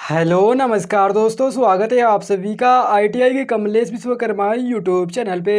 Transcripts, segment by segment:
Hello नमस्कार दोस्तों, स्वागत है आप सभी का आईटीआई के कमलेश विश्वकर्मा यूट्यूब चैनल पे।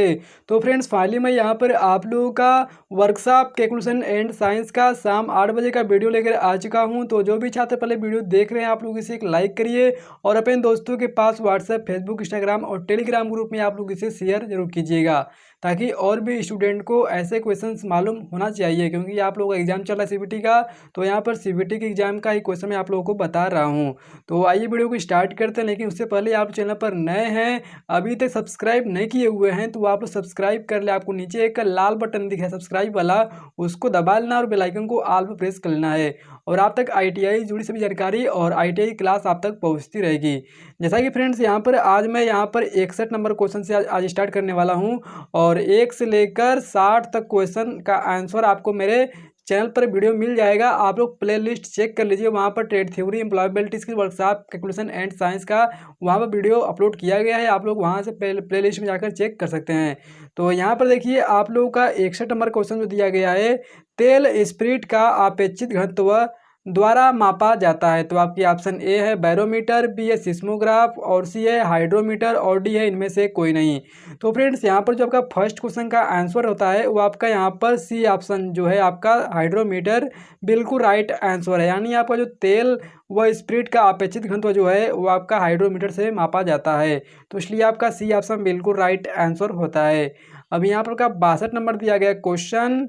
तो फ्रेंड्स, फाइनली मैं यहाँ पर आप लोगों का वर्कशॉप कैलकुलेशन एंड साइंस का शाम 8 बजे का वीडियो लेकर आ चुका हूँ। तो जो भी छात्र पहले वीडियो देख रहे हैं, आप लोग इसे एक लाइक करिए और अपने दोस्तों के पास व्हाट्सएप, फेसबुक, इंस्टाग्राम और टेलीग्राम ग्रुप में आप लोग इसे शेयर जरूर कीजिएगा, ताकि और भी स्टूडेंट को ऐसे क्वेश्चंस मालूम होना चाहिए। क्योंकि आप लोगों का एग्जाम चल रहा है सीबीटी का, तो यहाँ पर सीबीटी के एग्जाम का ही क्वेश्चन मैं आप लोगों को बता रहा हूँ। तो आइए वीडियो को स्टार्ट करते हैं, लेकिन उससे पहले आप चैनल पर नए हैं, अभी तक सब्सक्राइब नहीं किए हुए हैं, तो आप लोग सब्सक्राइब कर ले। आपको नीचे एक लाल बटन दिखा है सब्सक्राइब वाला, उसको दबा लेना और बेल आइकन को ऑल पर प्रेस कर लेना है। और आप तक आईटीआई जुड़ी सभी जानकारी और आईटीआई क्लास आप तक पहुंचती रहेगी। जैसा कि फ्रेंड्स, यहाँ पर आज मैं यहाँ पर 61 नंबर क्वेश्चन से आज स्टार्ट करने वाला हूँ और 1 से लेकर 60 तक क्वेश्चन का आंसर आपको मेरे चैनल पर वीडियो मिल जाएगा। आप लोग प्ले लिस्ट चेक कर लीजिए, वहाँ पर trade theory, employability skill, workshop, calculation and science का वहाँ पर वीडियो अपलोड किया गया है। आप लोग वहाँ से प्ले लिस्ट में जाकर चेक कर सकते हैं। तो यहाँ पर देखिए, आप लोगों का 61 नंबर क्वेश्चन जो दिया गया है, तेल स्प्रिट का अपेक्षित घनत्व द्वारा मापा जाता है। तो आपकी ऑप्शन ए है बैरोमीटर, बी है सिस्मोग्राफ और सी है हाइड्रोमीटर और डी है इनमें से कोई नहीं। तो फ्रेंड्स, यहाँ पर जो आपका फर्स्ट क्वेश्चन का आंसर होता है वो आपका यहाँ पर सी ऑप्शन जो है आपका हाइड्रोमीटर बिल्कुल राइट आंसर है। यानी आपका जो तेल व स्प्रिट का अपेक्षित घनत्व जो है वो आपका हाइड्रोमीटर से मापा जाता है। तो इसलिए आपका सी ऑप्शन बिल्कुल राइट आंसर होता है। अब यहाँ पर का 62 नंबर दिया गया क्वेश्चन,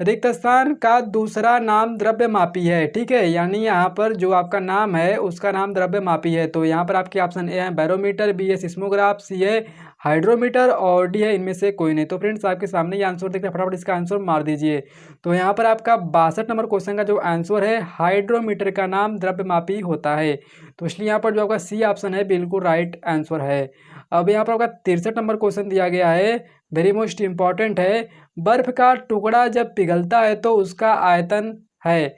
रिक्त स्थान का दूसरा नाम द्रव्यमापी है। ठीक है, यानी यहाँ पर जो आपका नाम है उसका नाम द्रव्यमापी है। तो यहाँ पर आपके ऑप्शन ए है बैरोमीटर, बी है सिस्मोग्राफ, सी है हाइड्रोमीटर और डी है इनमें से कोई नहीं। तो फ्रेंड्स, आपके सामने ये आंसर दिख रहा है, फटाफट इसका आंसर मार दीजिए। तो यहाँ पर आपका 62 नंबर क्वेश्चन का जो आंसर है, हाइड्रोमीटर का नाम द्रव्यमापी होता है। तो इसलिए यहाँ पर जो आपका सी ऑप्शन है बिल्कुल राइट आंसर है। अब यहाँ पर आपका 63 नंबर क्वेश्चन दिया गया है, वेरी मोस्ट इंपॉर्टेंट है। बर्फ का टुकड़ा जब पिघलता है तो उसका आयतन है।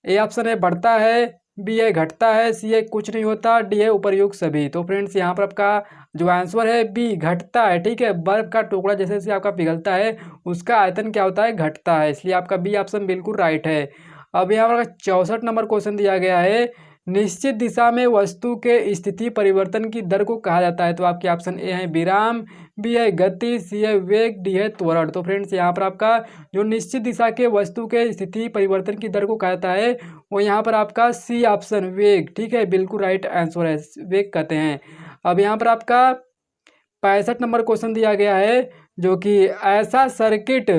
ए ऑप्शन है बढ़ता है, बी है घटता है, सी है कुछ नहीं होता, डी है उपर्युक्त सभी। तो फ्रेंड्स, यहाँ पर आपका जो आंसर है बी घटता है। ठीक है, बर्फ का टुकड़ा जैसे जैसे आपका पिघलता है उसका आयतन क्या होता है, घटता है। इसलिए आपका बी ऑप्शन बिल्कुल राइट है। अब यहाँ पर 64 नंबर क्वेश्चन दिया गया है, निश्चित दिशा में वस्तु के स्थिति परिवर्तन की दर को कहा जाता है। तो आपके ऑप्शन ए है विराम, बी है गति, सी है वेग, डी है त्वरण। तो फ्रेंड्स, यहाँ पर आपका जो निश्चित दिशा के वस्तु के स्थिति परिवर्तन की दर को कहा जाता है वो यहाँ पर आपका सी ऑप्शन वेग, ठीक है, बिल्कुल राइट आंसर है, वेग कहते हैं। अब यहाँ पर आपका 65 नंबर क्वेश्चन दिया गया है, जो कि ऐसा सर्किट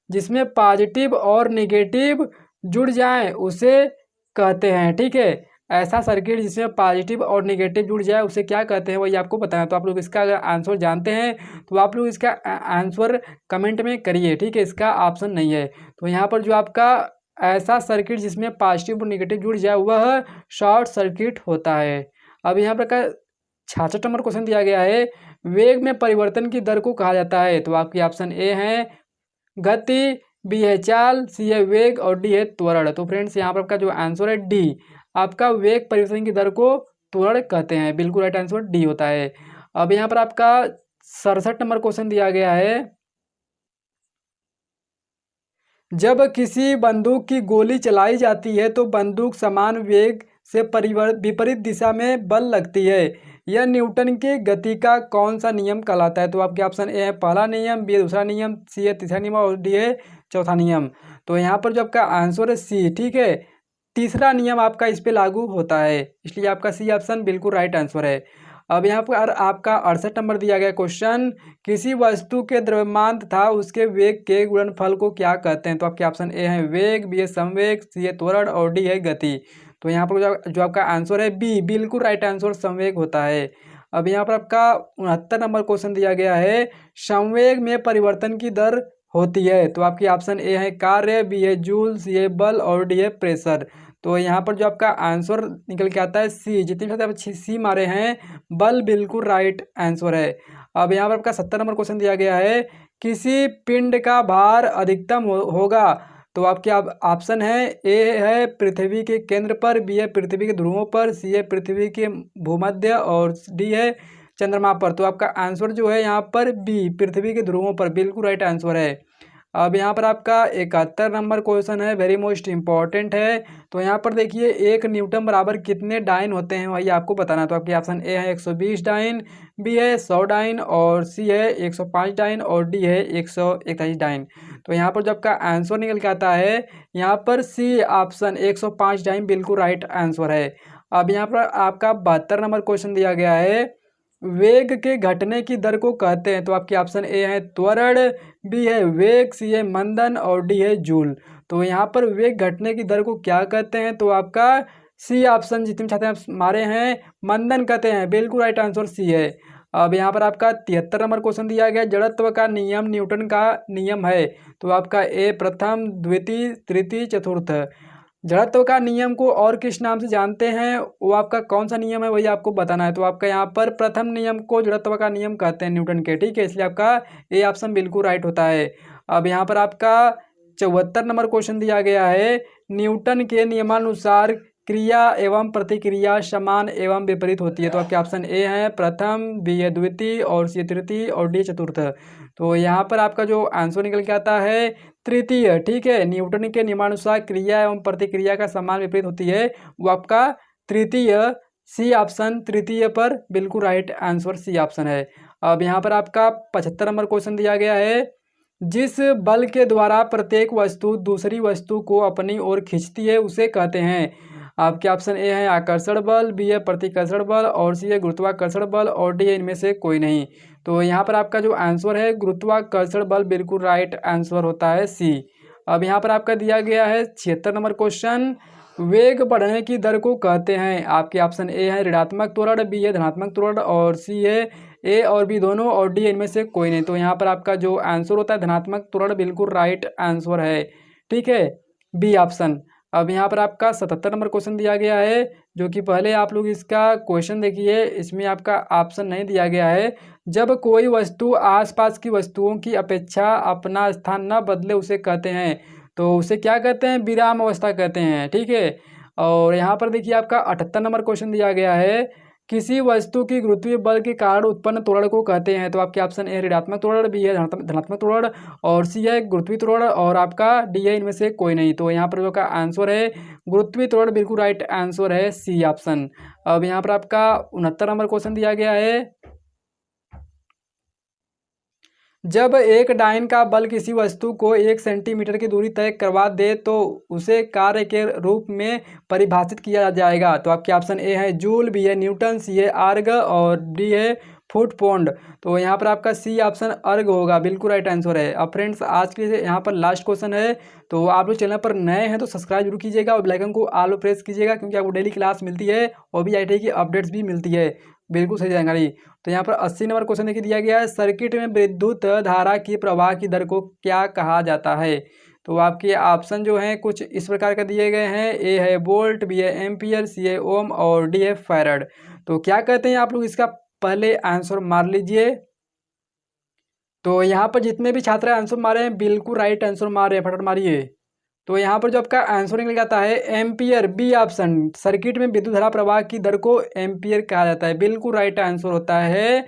जिसमें पॉजिटिव और नेगेटिव जुड़ जाएं उसे कहते हैं। ठीक है, ऐसा सर्किट जिसमें पॉजिटिव और नेगेटिव जुड़ जाए उसे क्या कहते हैं, वही आपको बताना। तो आप लोग इसका अगर आंसर जानते हैं तो आप लोग इसका आंसर कमेंट में करिए। ठीक है, इसका ऑप्शन नहीं है। तो यहाँ पर जो आपका ऐसा सर्किट जिसमें पॉजिटिव और नेगेटिव जुड़ जाए वह शॉर्ट सर्किट होता है। अब यहाँ पर का 66 नंबर क्वेश्चन दिया गया है, वेग में परिवर्तन की दर को कहा जाता है। तो आपकी ऑप्शन ए है गति, बी है चाल, सी है वेग और डी है त्वरण। तो फ्रेंड्स, यहाँ पर आपका जो आंसर है डी, आपका वेग परिवर्तन की दर को त्वरण कहते हैं। बिल्कुल राइट आंसर डी होता है। अब यहाँ पर आपका 67 नंबर क्वेश्चन दिया गया है, जब किसी बंदूक की गोली चलाई जाती है तो बंदूक समान वेग से विपरीत दिशा में बल लगती है। यह न्यूटन के गति का कौन सा नियम कहलाता है। तो आपके ऑप्शन ए है पहला नियम, बी है दूसरा नियम, सी है तीसरा नियम और डी है चौथा नियम। तो यहाँ पर जो आपका आंसर है सी, ठीक है, तीसरा नियम आपका इस पे लागू होता है, इसलिए आपका सी ऑप्शन बिल्कुल राइट आंसर है। अब यहाँ पर आपका 68 नंबर दिया गया क्वेश्चन, किसी वस्तु के द्रव्यमान तथा उसके वेग के गुणनफल को क्या कहते हैं। तो आपके ऑप्शन ए है वेग, बी है संवेग, सी है त्वरण और डी है गति। तो यहाँ पर जो आपका आंसर है बी, बिल्कुल राइट आंसर संवेग होता है। अब यहाँ पर आपका 69 नंबर क्वेश्चन दिया गया है, संवेग में परिवर्तन की दर होती है। तो आपकी ऑप्शन ए है कार्य, बी है जूल, सी है बल और डी है प्रेशर। तो यहाँ पर जो आपका आंसर निकल के आता है सी, जितने भी आप सी मारे हैं, बल बिल्कुल राइट आंसर है। अब यहाँ पर आपका 70 नंबर क्वेश्चन दिया गया है, किसी पिंड का भार अधिकतम होगा। तो आपके ऑप्शन है ए है पृथ्वी के केंद्र पर, बी है पृथ्वी के ध्रुवों पर, सी है पृथ्वी के भूमध्य और डी है चंद्रमा पर। तो आपका आंसर जो है यहाँ पर बी, पृथ्वी के ध्रुवों पर, बिल्कुल राइट आंसर है। अब यहाँ पर आपका 71 नंबर क्वेश्चन है, वेरी मोस्ट इम्पॉर्टेंट है। तो यहाँ पर देखिए 1 न्यूटन बराबर कितने डाइन होते हैं वही आपको बताना है। तो आपके ऑप्शन ए है 120 डाइन, बी है 100 डाइन, और सी है 105 डाइन, और डी है 141 डाइन। तो यहाँ पर जो आपका आंसर निकल के आता है यहाँ पर सी ऑप्शन 105 डाइन बिल्कुल राइट आंसर है। अब यहाँ पर आपका 72 नंबर क्वेश्चन दिया गया है, वेग के घटने की दर को कहते हैं। तो आपके ऑप्शन ए है त्वरण, बी है वेग, सी है मंदन, और डी है जूल। तो यहाँ पर वेग घटने की दर को क्या कहते हैं? तो आपका सी ऑप्शन जितने छात्र आप मारे हैं मंदन कहते हैं, बिल्कुल राइट आंसर सी है। अब यहाँ पर आपका 73 नंबर क्वेश्चन दिया गया, जड़त्व का नियम न्यूटन का नियम है। तो आपका ए प्रथम, द्वितीय, तृतीय, चतुर्थ। जड़त्व का नियम को और किस नाम से जानते हैं वो आपका कौन सा नियम है वही आपको बताना है। तो आपका यहाँ पर प्रथम नियम को जड़त्व का नियम कहते हैं न्यूटन के, ठीक है, इसलिए आपका ए ऑप्शन बिल्कुल राइट होता है। अब यहाँ पर आपका 74 नंबर क्वेश्चन दिया गया है, न्यूटन के नियमानुसार क्रिया एवं प्रतिक्रिया समान एवं विपरीत होती है। तो आपके ऑप्शन ए है प्रथम, बी है द्वितीय, और सी तृतीय, और डी चतुर्थ। तो यहाँ पर आपका जो आंसर निकल के आता है तृतीय, ठीक है, न्यूटन के नियमानुसार क्रिया एवं प्रतिक्रिया का समान विपरीत होती है, वो आपका तृतीय, सी ऑप्शन तृतीय पर बिल्कुल राइट आंसर सी ऑप्शन है। अब यहाँ पर आपका 75 नंबर क्वेश्चन दिया गया है, जिस बल के द्वारा प्रत्येक वस्तु दूसरी वस्तु को अपनी ओर खींचती है उसे कहते हैं। आपके ऑप्शन ए है आकर्षण बल, बी है प्रतिकर्षण बल, और सी है गुरुत्वाकर्षण बल, और डी है इनमें से कोई नहीं। तो यहाँ पर आपका जो आंसर है गुरुत्वाकर्षण बल बिल्कुल राइट आंसर होता है सी। अब यहाँ पर आपका दिया गया है 76 नंबर क्वेश्चन, वेग बढ़ने की दर को कहते हैं। आपके ऑप्शन ए है ऋणात्मक त्वरण, बी है धनात्मक त्वरण, और सी है ए और बी दोनों, और डी इनमें से कोई नहीं। तो यहाँ पर आपका जो आंसर होता है धनात्मक त्वरण बिल्कुल राइट आंसर है, ठीक है, बी ऑप्शन। अब यहाँ पर आपका 77 नंबर क्वेश्चन दिया गया है, जो कि पहले आप लोग इसका क्वेश्चन देखिए, इसमें आपका ऑप्शन नहीं दिया गया है। जब कोई वस्तु आसपास की वस्तुओं की अपेक्षा अपना स्थान न बदले उसे कहते हैं। तो उसे क्या कहते हैं? विराम अवस्था कहते हैं, ठीक है। और यहाँ पर देखिए आपका 78 नंबर क्वेश्चन दिया गया है, किसी वस्तु की गुरुत्वीय बल के कारण उत्पन्न त्वरण को कहते हैं। तो आपके ऑप्शन ए ऋणात्मक त्वरण, बी है धनात्मक त्वरण, और सी है गुरुत्वीय त्वरण, और आपका डी है इनमें से कोई नहीं। तो यहाँ पर जो का आंसर है गुरुत्वीय त्वरण बिल्कुल राइट आंसर है सी ऑप्शन। अब यहाँ पर आपका 69 नंबर क्वेश्चन दिया गया है, जब एक डाइन का बल किसी वस्तु को 1 सेंटीमीटर की दूरी तय करवा दे तो उसे कार्य के रूप में परिभाषित किया जाएगा। तो आपके ऑप्शन ए है जूल, बी है न्यूटन, सी है आर्ग, और डी है फुट पौंड। तो यहाँ पर आपका सी ऑप्शन अर्ग होगा, बिल्कुल राइट आंसर है। अब फ्रेंड्स आज के यहाँ पर लास्ट क्वेश्चन है, तो आप लोग चैनल पर नए हैं तो सब्सक्राइब जरूर कीजिएगा और बेल आइकन को ऑल प्रेस कीजिएगा, क्योंकि आपको डेली क्लास मिलती है और भी आईटीआई की अपडेट्स भी मिलती है, बिल्कुल सही जानकारी। तो यहाँ पर 80 नंबर क्वेश्चन देखिए दिया गया है, सर्किट में विद्युत धारा की प्रवाह की दर को क्या कहा जाता है। तो आपके ऑप्शन जो हैं कुछ इस प्रकार का दिए गए हैं, ए है वोल्ट, बी है एम्पियर, सी है ओम, और डी है फैराड। तो क्या कहते हैं आप लोग इसका पहले आंसर मार लीजिए। तो यहाँ पर जितने भी छात्र आंसर मारे हैं बिल्कुल राइट आंसर मारे हैं, फटाफट मारिए। तो यहाँ पर जो आपका आंसर निकल जाता है एम्पियर, बी ऑप्शन, सर्किट में विद्युत धारा प्रवाह की दर को एम्पियर कहा जाता है, बिल्कुल राइट आंसर होता है